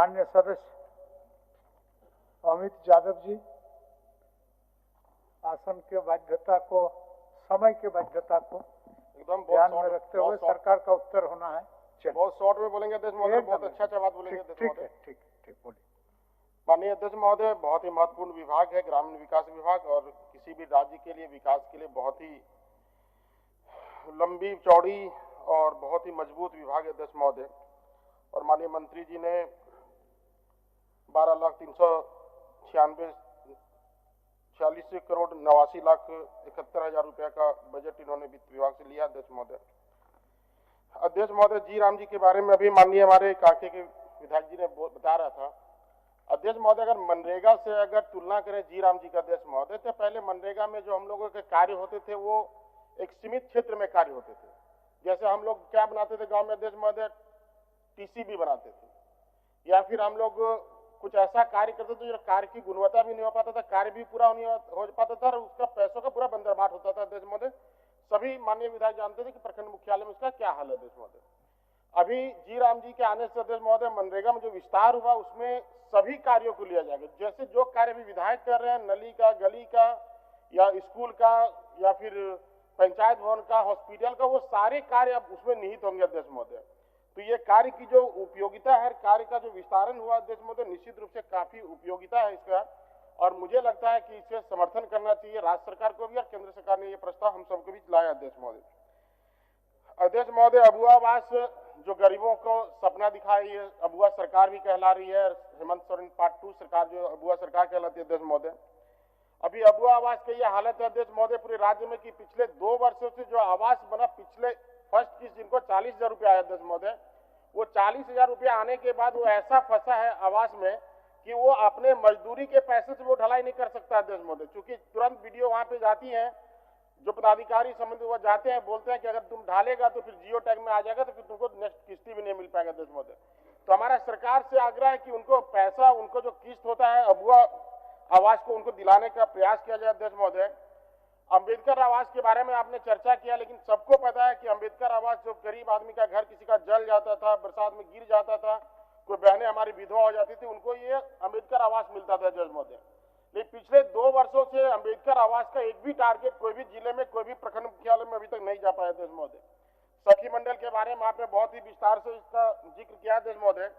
माननीय सदस्य अमित यादव जी, आसन के बाध्यता को, समय के बाध्यता को एकदम ध्यान में रखते हुए सरकार का उत्तर होना है। बहुत शॉर्ट में बोलेंगे अध्यक्ष महोदय, बहुत अच्छा बात बोलेंगे अध्यक्ष महोदय। ठीक बोलिए। माननीय अध्यक्ष महोदय, बहुत ही महत्वपूर्ण विभाग है ग्रामीण विकास विभाग, और किसी भी राज्य के लिए विकास के लिए बहुत ही लंबी चौड़ी और बहुत ही मजबूत विभाग है अध्यक्ष महोदय। और माननीय मंत्री जी ने 12,346 करोड़ 89,71,000 रुपया का बजट इन्होंने वित्त विभाग से लिया अध्यक्ष महोदय। अध्यक्ष महोदय, जी राम जी के बारे में अभी माननीय हमारे काके के विधायक जी ने बता रहा था। अध्यक्ष महोदय, अगर मनरेगा से अगर तुलना करें जी राम जी का अध्यक्ष महोदय, तो पहले मनरेगा में जो हम लोगों के कार्य होते थे वो एक सीमित क्षेत्र में कार्य होते थे। जैसे हम लोग क्या बनाते थे गांव में अध्यक्ष महोदय, टीसीबी बनाते थे, या फिर हम लोग कुछ ऐसा कार्य करते थे जो कार्य की गुणवत्ता भी नहीं हो पाता था, कार्य भी पूरा नहीं हो पाता था, और उसका पैसों का पूरा बंदरबाट होता था अध्यक्ष महोदय। सभी माननीय विधायक जानते थे कि प्रखंड मुख्यालय में इसका क्या हाल है अध्यक्ष महोदय। अभी जी राम जी के आने से अध्यक्ष महोदय मनरेगा में जो विस्तार हुआ उसमें सभी कार्यों को लिया जाएगा। जैसे जो कार्य भी विधायक कर रहे हैं, नली का, गली का, या स्कूल का, या फिर पंचायत भवन का, हॉस्पिटल का, वो सारे कार्य अब उसमें निहित होंगे अध्यक्ष महोदय। तो ये कार्य की जो उपयोगिता है, कार्य का जो विस्तारण हुआ अध्यक्ष महोदय, निश्चित रूप से काफी उपयोगिता है इसका, और मुझे लगता है कि इसे समर्थन करना चाहिए राज्य सरकार को भी, और केंद्र सरकार ने ये प्रस्ताव हम सबको भी लाया अध्यक्ष महोदय। अध्यक्ष महोदय, अबुआ आवास जो गरीबों को सपना दिखाई है, अबुआ सरकार भी कहला रही है, हेमंत सोरेन पार्ट 2 सरकार जो अबुआ सरकार कहलाती है अध्यक्ष महोदय। अभी अबुआ आवास की यह हालत है अध्यक्ष महोदय पूरे राज्य में कि पिछले 2 वर्षों से जो आवास बना, पिछले फर्स्ट किस्त जिनको 40,000 रुपया आया अध्यक्ष महोदय, वो 40,000 रुपया आने के बाद वो ऐसा फंसा है आवास में कि वो अपने मजदूरी के पैसे से वो ढलाई नहीं कर सकता अध्यक्ष महोदय। चूंकि तुरंत वीडियो वहां पे जाती है, जो पदाधिकारी संबंधित वो जाते हैं, बोलते हैं कि अगर तुम ढालेगा तो फिर जियो टैग में आ जाएगा, तो फिर तुमको नेक्स्ट किस्त भी नहीं मिल पाएगा अध्यक्ष महोदय। तो हमारा सरकार से आग्रह है कि उनको पैसा, उनको जो किस्त होता है अबुआ आवास को, उनको दिलाने का प्रयास किया जाए अध्यक्ष महोदय। अंबेडकर आवास के बारे में आपने चर्चा किया, लेकिन सबको पता है कि अंबेडकर आवास जो गरीब आदमी का घर किसी का जल जाता था, बरसात में गिर जाता था, कोई बहनें हमारी विधवा हो जाती थी, उनको ये अंबेडकर आवास मिलता था अध्यक्ष महोदय। लेकिन पिछले 2 वर्षों से अंबेडकर आवास का एक भी टारगेट कोई भी जिले में, कोई भी प्रखंड मुख्यालय में अभी तक नहीं जा पाया अध्यक्ष महोदय। सखी मंडल के बारे में आपने बहुत ही विस्तार से इसका जिक्र किया अध्यक्ष महोदय।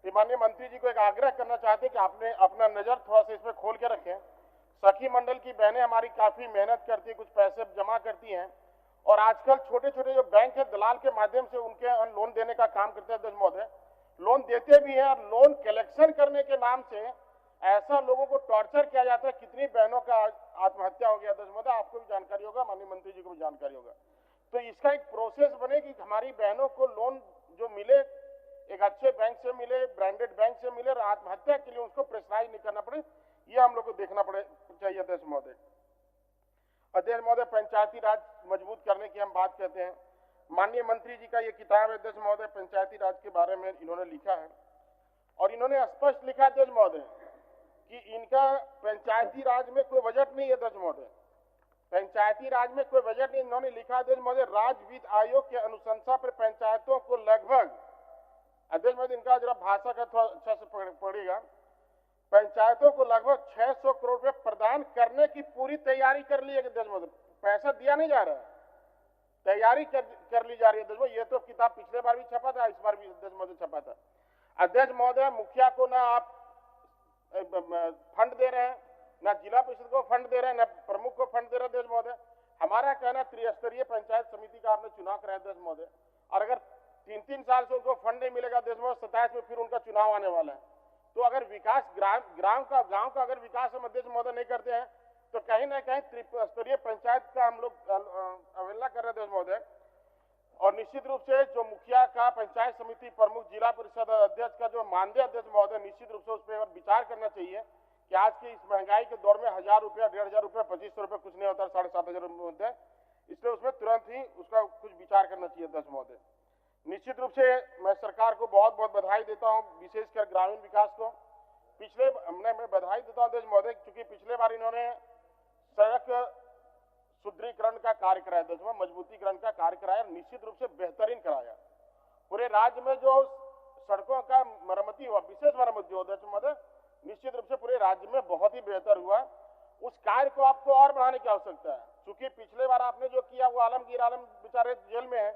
माननीय मंत्री जी को एक आग्रह करना चाहते कि आपने अपना नजर थोड़ा सा इसमें खोल के रखें। सखी मंडल की बहनें हमारी काफी मेहनत करती है, कुछ पैसे जमा करती हैं, और आजकल छोटे छोटे जो बैंक है दलाल के माध्यम से उनके लोन देने का काम करते हैं अध्यक्ष महोदय। लोन देते भी हैं, और लोन कलेक्शन करने के नाम से ऐसा लोगों को टॉर्चर किया जाता है। कितनी बहनों का आत्महत्या हो गया अध्यक्ष महोदय, आपको भी जानकारी होगा, माननीय मंत्री जी को भी जानकारी होगा। तो इसका एक प्रोसेस बने कि हमारी बहनों को लोन जो मिले, एक अच्छे बैंक से मिले, ब्रांडेड बैंक से मिले, और आत्महत्या के लिए उसको प्रेशराइज नहीं करना पड़े, ये हम लोग को देखना चाहिए अध्यक्ष महोदय। अध्यक्ष महोदय, पंचायती राज मजबूत करने की हम बात करते हैं। माननीय मंत्री जी का ये किताब है अध्यक्ष महोदय, पंचायती राज के बारे में इन्होंने लिखा है, और इन्होंने स्पष्ट लिखा अध्यक्ष महोदय कि इनका पंचायती राज में कोई बजट नहीं है अध्यक्ष महोदय। पंचायती राज में कोई बजट नहीं, इन्होंने लिखा अध्यक्ष महोदय, राज्य वित्त आयोग के अनुशंसा पर पंचायतों को लगभग, अध्यक्ष महोदय इनका जरा भाषा का थोड़ा अच्छा से पढ़िएगा, पंचायतों को लगभग 600 करोड़ रुपए प्रदान करने की पूरी तैयारी कर ली है अध्यक्ष महोदय। पैसा दिया नहीं जा रहा है, तैयारी कर ली जा रही है अध्यक्ष महोदय। ये तो किताब पिछले बार भी छपा था, इस बार भी अध्यक्ष महोदय छपा था। अध्यक्ष महोदय, मुखिया को ना आप फंड दे रहे हैं, ना जिला परिषद को फंड दे रहे हैं, ना प्रमुख को फंड दे रहे हैं अध्यक्ष महोदय। हमारा कहना त्रिस्तरीय पंचायत समिति का आपने चुनाव कराया अध्यक्ष महोदय, और अगर 3-3 साल से उनको फंड नहीं मिलेगा अध्यक्ष महोदय, 27 में फिर उनका चुनाव आने वाला है। तो अगर विकास गांव का अगर विकास हम अध्यक्ष महोदय नहीं करते हैं, तो कहीं ना कहीं त्रिस्तरीय पंचायत का हम लोग अवहेलना कर रहे थे महोदय। और निश्चित रूप से जो मुखिया का, पंचायत समिति प्रमुख, जिला परिषद अध्यक्ष का जो मानदेय अध्यक्ष महोदय, निश्चित रूप से उस पर विचार करना चाहिए कि आज की इस महंगाई के दौर में 1,000 रुपया, 1,500 रुपया, 2,500 रुपया कुछ नहीं होता, 7,500 रुपये, इसलिए उसमें तुरंत ही उसका कुछ विचार करना चाहिए अध्यक्ष महोदय। निश्चित रूप से मैं सरकार को बहुत बहुत बधाई देता हूं, विशेषकर ग्रामीण विकास को। मैं बधाई देता हूं अध्यक्ष महोदय, क्योंकि पिछले बार इन्होंने सड़क सुदृढ़ीकरण का कार्य कराया, मजबूतीकरण का कार्य कराया, निश्चित रूप से बेहतरीन कराया। पूरे राज्य में जो सड़कों का मरम्मती हुआ, विशेष मरम्मती हुआ अध्यक्ष महोदय, निश्चित रूप से पूरे राज्य में बहुत ही बेहतर हुआ। उस कार्य को आपको और बढ़ाने की आवश्यकता है, क्योंकि पिछले बार आपने जो किया वो आलमगीर आलम बेचारे जेल में है,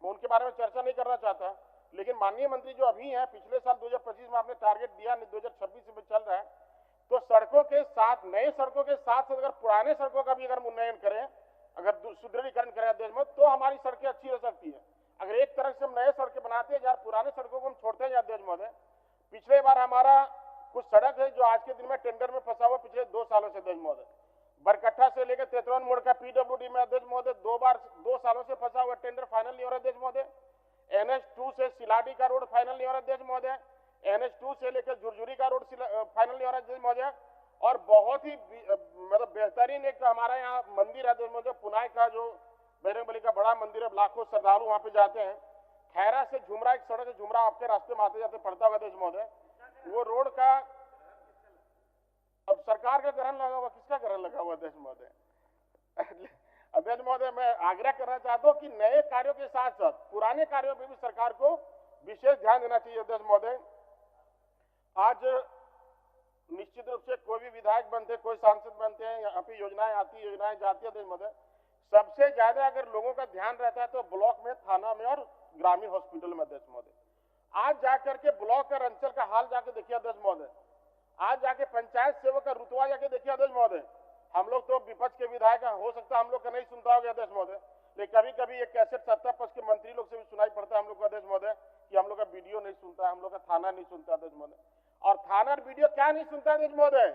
मैं उनके बारे में चर्चा नहीं करना चाहता, लेकिन माननीय मंत्री जो अभी हैं, पिछले साल 2025 में आपने टारगेट दिया, 2026 में चल रहा है, तो सड़कों के साथ, नए सड़कों के साथ साथ अगर पुराने सड़कों का भी अगर उन्नयन करें, अगर सुदृढ़ीकरण करें देश में, तो हमारी सड़कें अच्छी हो सकती है। अगर एक तरफ से हम नए सड़कें बनाते हैं यार, पुराने सड़कों को हम छोड़ते हैं अध्यक्ष महोदय। पिछले बार हमारा कुछ सड़क है जो आज के दिन में टेंडर में फंसा हुआ पिछले 2 सालों से अध्यक्ष महोदय, बरकट्ठा से लेकर तेतरवन मोड़ का पीडब्ल्यूडी में अध्यक्ष महोदय 2 सालों से फंसा हुआ, टेंडर फाइनल नहीं हो रहा अध्यक्ष महोदय। NH2 से सिलाडी का रोड फाइनल नहीं हो रहा अध्यक्ष महोदय, NH2 से लेकर झुरझुरी का रोड फाइनल नहीं हो रहा अध्यक्ष महोदय। और बहुत ही मतलब बेहतरीन एक हमारा यहाँ मंदिर है अध्यक्ष महोदय, पुनाई का जो बजरंगबली का बड़ा मंदिर है, लाखों श्रद्धालु वहां पे जाते हैं। खैरा से झुमरा एक सड़क है, झुमरा आपके रास्ते में आते जाते पड़ता होगा अध्यक्ष महोदय, वो रोड का अब सरकार का ग्रहण लगा हुआ, किसका ग्रहण लगा हुआ अध्यक्ष महोदय? अध्यक्ष महोदय, मैं आग्रह करना चाहता हूँ कि नए कार्यों के साथ साथ पुराने कार्यों पर भी सरकार को विशेष ध्यान देना चाहिए अध्यक्ष महोदय। आज निश्चित रूप से कोई भी विधायक बनते, कोई सांसद बनते हैं, यहाँ पे योजनाएं आती, योजनाएं जाती है अध्यक्ष महोदय। सबसे ज्यादा अगर लोगों का ध्यान रहता है तो ब्लॉक में, थाना में और ग्रामीण हॉस्पिटल में अध्यक्ष महोदय। आज जाकर के ब्लॉक और अंचल का हाल जाके देखिए अध्यक्ष महोदय, आज जाके पंचायत सेवक का रुतबा जाके देखिए अध्यक्ष महोदय। हम लोग तो विपक्ष के विधायक हैं, हो सकता है हम लोग का नहीं सुनता होगा अध्यक्ष महोदय, लेकिन कभी कभी एक कैसेट सत्ता पक्ष के मंत्री लोग से भी सुनाई पड़ता है हम लोग को अध्यक्ष महोदय कि हम लोग का वीडियो नहीं सुनता है, हम लोग का थाना नहीं सुनता अध्यक्ष महोदय। और थाना और वीडियो क्या नहीं सुनता अध्यक्ष महोदय?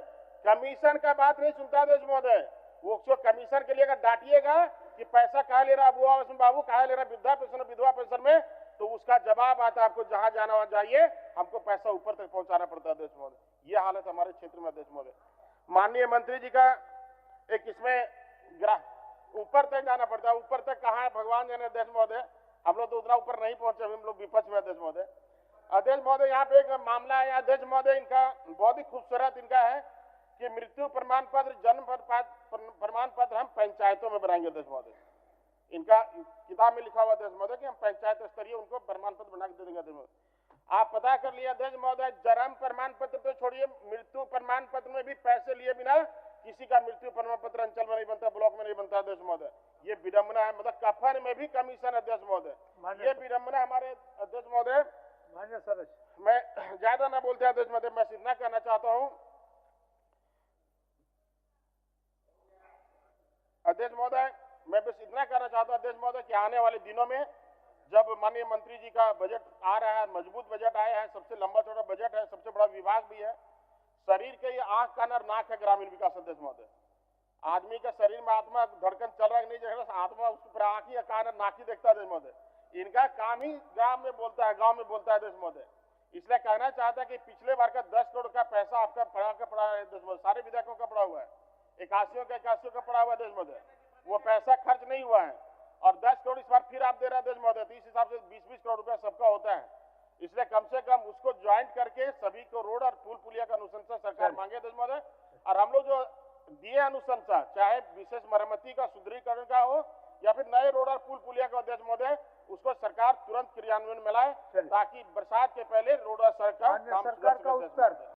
कमीशन का बात नहीं सुनता अध्यक्ष महोदय। वो जो कमीशन के लिए अगर डांटिएगा कि पैसा कहा ले रहा बुआ बाबू, कहा ले रहा वृद्धा पेंशन विधवा पेंशन में, तो उसका जवाब आता है आपको जहां जाना वहां जाइए, हमको पैसा ऊपर तक पहुंचाना पड़ता है अध्यक्ष महोदय। ये हालत हमारे क्षेत्र में अध्यक्ष महोदय। माननीय मंत्री जी का एक इसमें ऊपर तक जाना पड़ता है, ऊपर तक कहाँ है भगवान जाने अध्यक्ष महोदय, हम लोग तो उतना ऊपर नहीं पहुंचे, हम लोग विपक्ष में अध्यक्ष महोदय। अध्यक्ष महोदय, यहाँ पे एक मामला है अध्यक्ष महोदय, इनका बहुत ही खूबसूरत इनका है कि मृत्यु प्रमाण पत्र, जन्म प्रमाण पत्र हम पंचायतों में बनाएंगे अध्यक्ष महोदय। इनका किताब में लिखा हुआ अध्यक्ष महोदय कि हम पंचायत स्तरीय उनको प्रमाण पत्र बना के दे देंगे अध्यक्ष महोदय। आप पता कर लिए अध्यक्ष महोदय, जन्म प्रमाण पत्र तो छोड़िए, मृत्यु प्रमाण पत्र में भी पैसे लिए बिना किसी का मृत्यु प्रमाण पत्र अंचल में नहीं बनता, ब्लॉक में नहीं बनता अध्यक्ष महोदय। ये विडंबना है, मतलब कफन में भी कमीशन अध्यक्ष महोदय, ये विडंबना हमारे अध्यक्ष महोदय। मान्य सर, मैं ज्यादा ना बोलते अध्यक्ष महोदय, मैं इतना कहना चाहता हूँ अध्यक्ष महोदय, मैं बस इतना कहना चाहता हूँ अध्यक्ष महोदय कि आने वाले दिनों में जब माननीय मंत्री जी का बजट आ रहा है, मजबूत बजट आया है, सबसे लंबा चौड़ा बजट है, सबसे बड़ा विभाग भी है, शरीर के ये आंख कान और नाक है ग्रामीण विकास अध्यक्ष महोदय। आदमी का शरीर में आत्मा धड़कन चल रहा है नहीं चल रहा, आत्मा उसको आंख या कान और नाक ही देखता है अध्यक्ष महोदय। इनका काम ही ग्राम में बोलता है, गाँव में बोलता है अध्यक्ष महोदय। इसलिए कहना चाहता है कि पिछले बार का 10 करोड़ का पैसा आपका पड़ा है अध्यक्ष महोदय, सारे विधायकों का पड़ा हुआ है, 81 का पड़ा हुआ है अध्यक्ष महोदय, वो पैसा खर्च नहीं हुआ है और 10 करोड़ इस बार फिर आप दे रहे हैं अध्यक्ष महोदय। तो इस हिसाब से 20-20 करोड़ रुपया सबका होता है, इसलिए कम से कम उसको ज्वाइंट करके सभी को रोड और पुल पुलिया का अनुशंसा सरकार मांगे अध्यक्ष महोदय। और हम लोग जो दिए अनुशंसा, चाहे विशेष मरम्मती का, सुदृढ़ीकरण का हो या फिर नए रोड और पुल पुलिया का अध्यक्ष महोदय, उसको सरकार तुरंत क्रियान्वयन में लाए ताकि बरसात के पहले रोड और सड़क का काम सरकार का उत्तर